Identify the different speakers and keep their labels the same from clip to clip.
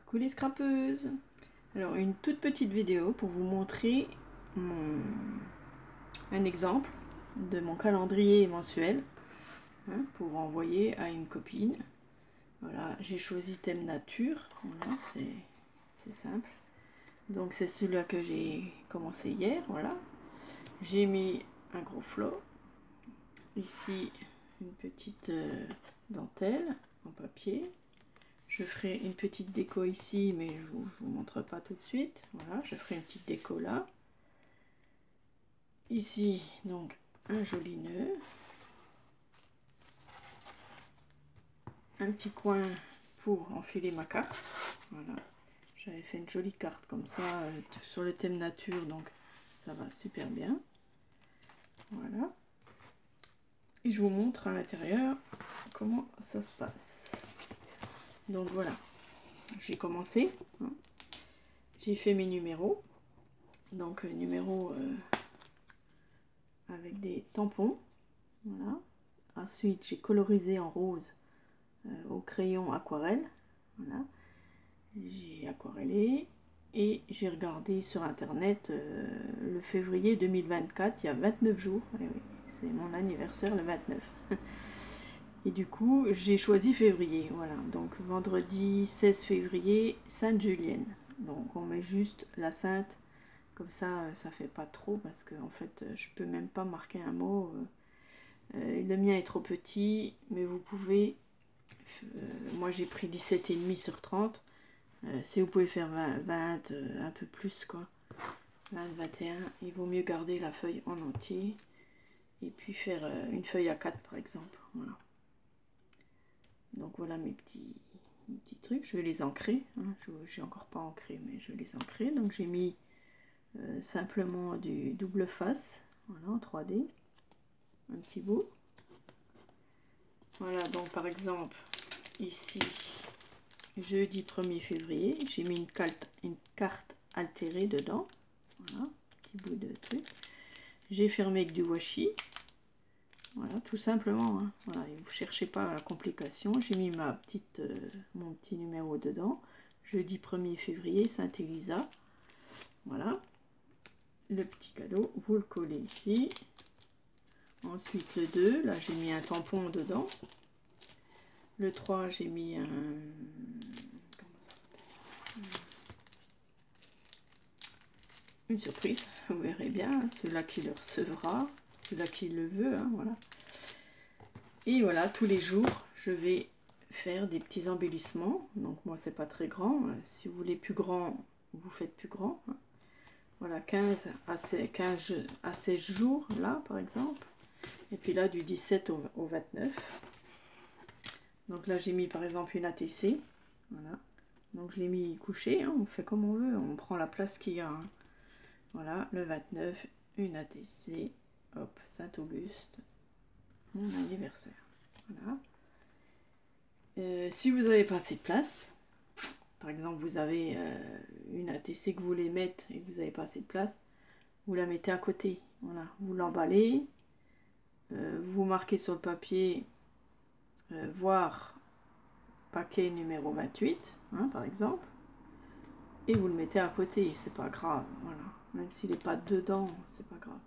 Speaker 1: Coucou les scrapeuses. Alors une toute petite vidéo pour vous montrer un exemple de mon calendrier mensuel pour envoyer à une copine. Voilà, j'ai choisi thème nature, voilà, c'est simple. Donc c'est celui-là que j'ai commencé hier, voilà. J'ai mis un gros flot. Ici une petite dentelle en papier. Je ferai une petite déco ici, mais je vous montre pas tout de suite. Voilà, je ferai une petite déco là. Ici, donc, un joli nœud. Un petit coin pour enfiler ma carte. Voilà, j'avais fait une jolie carte comme ça sur le thème nature, donc ça va super bien. Voilà. Et je vous montre à l'intérieur comment ça se passe. Donc voilà, j'ai commencé. J'ai fait mes numéros. Donc numéro avec des tampons. Voilà. Ensuite, j'ai colorisé en rose au crayon aquarelle. Voilà. J'ai aquarellé et j'ai regardé sur internet le février 2024, il y a 29 jours. Et oui, c'est mon anniversaire le 29. Et du coup, j'ai choisi février. Voilà. Donc vendredi 16 février, Sainte-Julienne. Donc on met juste la sainte. Comme ça, ça fait pas trop parce que en fait, je peux même pas marquer un mot. Le mien est trop petit, mais vous pouvez. Moi, j'ai pris 17,5 sur 30. Si vous pouvez faire 20, un peu plus quoi. 20, 21, il vaut mieux garder la feuille en entier. Et puis faire une feuille à 4 par exemple. Voilà. Donc voilà mes petits trucs. Je vais les ancrer. J'ai encore pas ancré, mais je vais les ancrer. Donc j'ai mis simplement du double face, voilà, en 3D, un petit bout. Voilà, donc par exemple, ici, jeudi 1er février, j'ai mis une carte altérée dedans. Voilà, petit bout de truc. J'ai fermé avec du washi. Voilà, tout simplement. Voilà, et vous cherchez pas la complication. J'ai mis mon petit numéro dedans. Jeudi 1er février, Sainte-Élisa. Voilà. Le petit cadeau, vous le collez ici. Ensuite le 2, là j'ai mis un tampon dedans. Le 3, j'ai mis un... Comment ça s'appelle ? Une surprise, vous verrez bien. Celui-là qui le recevra, celui-là qui le veut, voilà. Et voilà, tous les jours, je vais faire des petits embellissements. Donc moi, c'est pas très grand. Si vous voulez plus grand, vous faites plus grand. Voilà, 15 à 16 jours, là, par exemple. Et puis là, du 17 au 29. Donc là, j'ai mis, par exemple, une ATC. Voilà. Donc je l'ai mis couché. On fait comme on veut. On prend la place qu'il y a. Voilà, le 29, une ATC. Hop, Saint-Auguste. Mon anniversaire. Voilà. Si vous n'avez pas assez de place, par exemple vous avez une ATC que vous voulez mettre et que vous n'avez pas assez de place, vous la mettez à côté. Voilà, vous l'emballez, vous marquez sur le papier voir paquet numéro 28, par exemple, et vous le mettez à côté, c'est pas grave. Voilà, même s'il n'est pas dedans, c'est pas grave.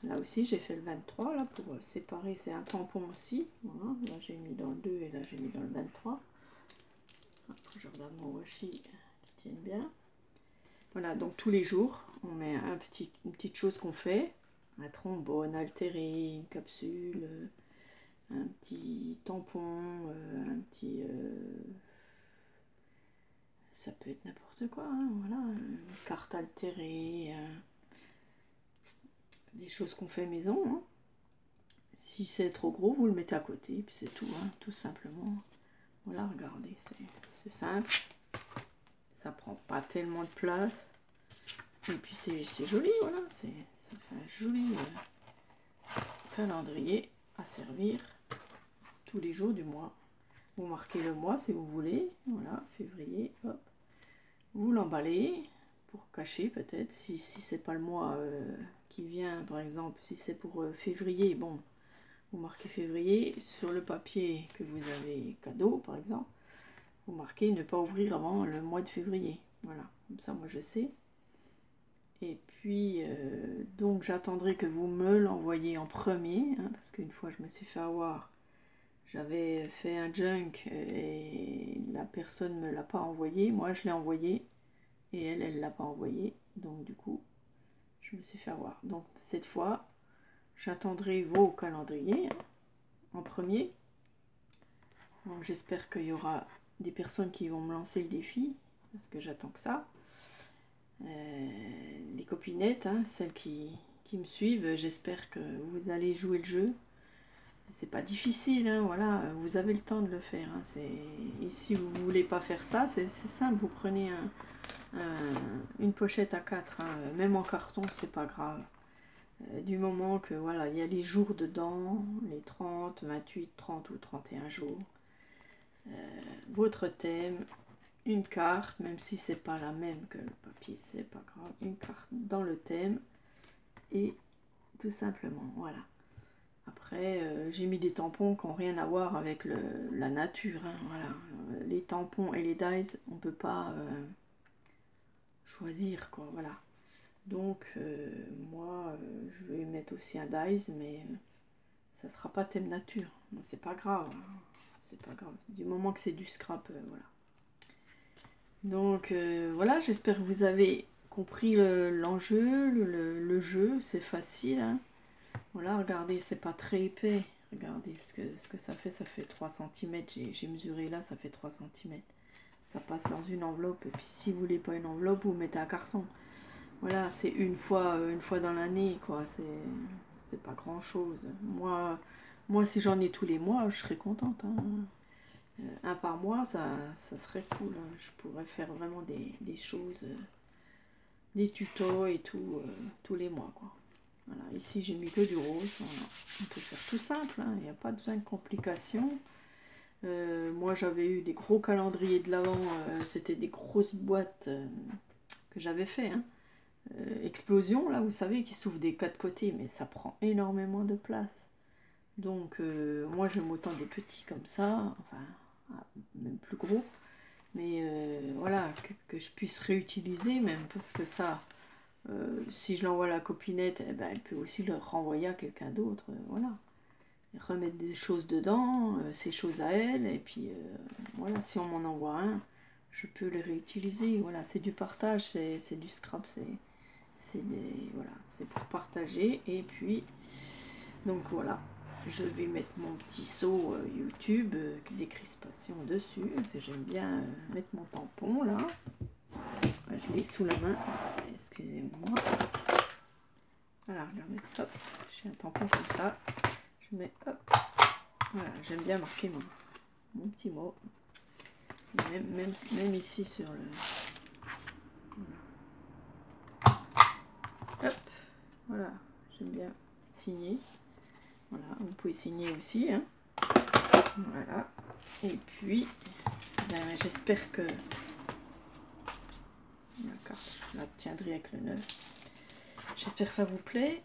Speaker 1: Là aussi, j'ai fait le 23, là, pour séparer, c'est un tampon aussi. Voilà, là, j'ai mis dans le 2 et là, j'ai mis dans le 23. Après, je regarde mon washi qui tienne bien. Voilà, donc tous les jours, on met une petite chose qu'on fait. Un trombone altéré, une capsule, un petit tampon, un petit... ça peut être n'importe quoi, voilà. Une carte altérée... des choses qu'on fait maison. Si c'est trop gros, vous le mettez à côté, puis c'est tout, tout simplement. Voilà, regardez, c'est simple. Ça prend pas tellement de place. Et puis c'est joli, voilà. Ça fait un joli calendrier à servir tous les jours du mois. Vous marquez le mois si vous voulez. Voilà, février, hop. Vous l'emballez pour cacher peut-être, si c'est pas le mois qui vient, par exemple, si c'est pour février, bon, vous marquez février sur le papier que vous avez cadeau, par exemple. vous marquez ne pas ouvrir avant le mois de février. Voilà, comme ça moi je sais. Et puis, donc j'attendrai que vous me l'envoyiez en premier, hein, parce qu'une fois je me suis fait avoir, j'avais fait un junk et la personne ne me l'a pas envoyé. Moi je l'ai envoyé et elle ne l'a pas envoyé. Donc du coup, je me suis fait avoir. Donc cette fois, j'attendrai vos calendriers, hein, en premier. Donc j'espère qu'il y aura des personnes qui vont me lancer le défi, parce que j'attends que ça. Les copinettes, hein, celles qui me suivent, j'espère que vous allez jouer le jeu. C'est pas difficile, hein, voilà, vous avez le temps de le faire. Hein, et si vous voulez pas faire ça, c'est simple, vous prenez une pochette à 4, hein, même en carton, c'est pas grave. Du moment que voilà, il y a les jours dedans, les 30, 28, 30 ou 31 jours. Votre thème, une carte, même si c'est pas la même que le papier, c'est pas grave, une carte dans le thème et tout simplement, voilà. Après, j'ai mis des tampons qui n'ont rien à voir avec la nature, hein, voilà. Les tampons et les dies, on peut pas choisir, quoi, voilà. Donc, moi, je vais mettre aussi un dies, mais ça sera pas thème nature, donc c'est pas grave, hein. C'est pas grave, du moment que c'est du scrap, voilà. Donc voilà, j'espère que vous avez compris l'enjeu, le jeu, c'est facile, hein. Voilà, regardez, c'est pas très épais. Regardez ce que ça fait 3 cm. J'ai mesuré là, ça fait 3 cm. Ça passe dans une enveloppe. Et puis si vous voulez pas une enveloppe, vous mettez un carton. Voilà, c'est une fois dans l'année, quoi. C'est pas grand chose. Moi si j'en ai tous les mois, je serais contente, hein. Un par mois, ça serait cool, hein. Je pourrais faire vraiment des choses, des tutos et tout, tous les mois, quoi. Voilà, ici j'ai mis que du rose. Voilà. On peut faire tout simple, hein. Il n'y a pas besoin de complications. Moi j'avais eu des gros calendriers de l'Avent, c'était des grosses boîtes que j'avais fait, hein. Explosion, là, vous savez, qui s'ouvre des 4 côtés, mais ça prend énormément de place. Donc moi j'aime autant des petits comme ça, enfin même plus gros, mais voilà, que je puisse réutiliser même, parce que ça, si je l'envoie à la copinette, eh ben, elle peut aussi le renvoyer à quelqu'un d'autre, voilà. Et remettre des choses dedans, ces choses à elle, et puis voilà, si on m'en envoie un, je peux les réutiliser, voilà, c'est du partage, c'est du scrap, voilà, c'est pour partager, et puis, donc voilà. Je vais mettre mon petit seau YouTube, des crispations dessus, parce que j'aime bien mettre mon tampon là. Je l'ai sous la main, excusez-moi. Voilà, regardez, hop, j'ai un tampon comme ça. Je mets, hop, voilà, j'aime bien marquer mon petit mot. Même ici sur le... Voilà. Hop, voilà, j'aime bien signer. Voilà, vous pouvez signer aussi, hein. Voilà. Et puis, ben, j'espère que la carte, je la tiendrai avec le 9. J'espère que ça vous plaît.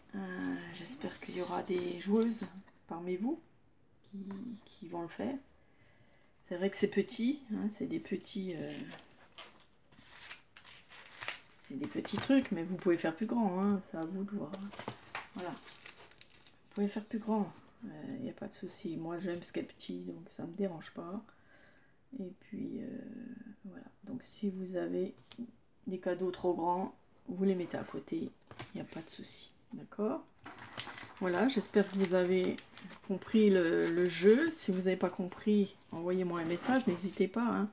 Speaker 1: J'espère qu'il y aura des joueuses parmi vous qui vont le faire. C'est vrai que c'est petit, hein, c'est des petits trucs, mais vous pouvez faire plus grand, hein, c'est à vous de voir. Voilà. Vous pouvez faire plus grand, il n'y a pas de souci. Moi j'aime ce qui est petit, donc ça ne me dérange pas. Et puis voilà, donc si vous avez des cadeaux trop grands, vous les mettez à côté, il n'y a pas de souci, d'accord? Voilà, j'espère que vous avez compris le jeu. Si vous n'avez pas compris, envoyez-moi un message, n'hésitez pas, hein.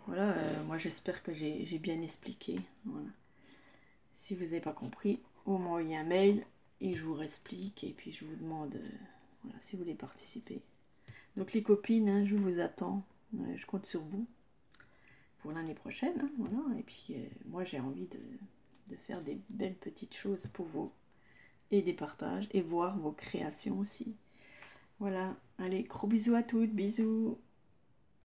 Speaker 1: Voilà, moi j'espère que j'ai bien expliqué, voilà. Si vous n'avez pas compris, vous m'envoyez un mail et je vous explique, et puis je vous demande voilà, si vous voulez participer. Donc les copines, hein, je vous attends, je compte sur vous pour l'année prochaine, hein, voilà. Et puis moi j'ai envie de faire des belles petites choses pour vous et des partages et voir vos créations aussi. Voilà, allez, gros bisous à toutes, bisous.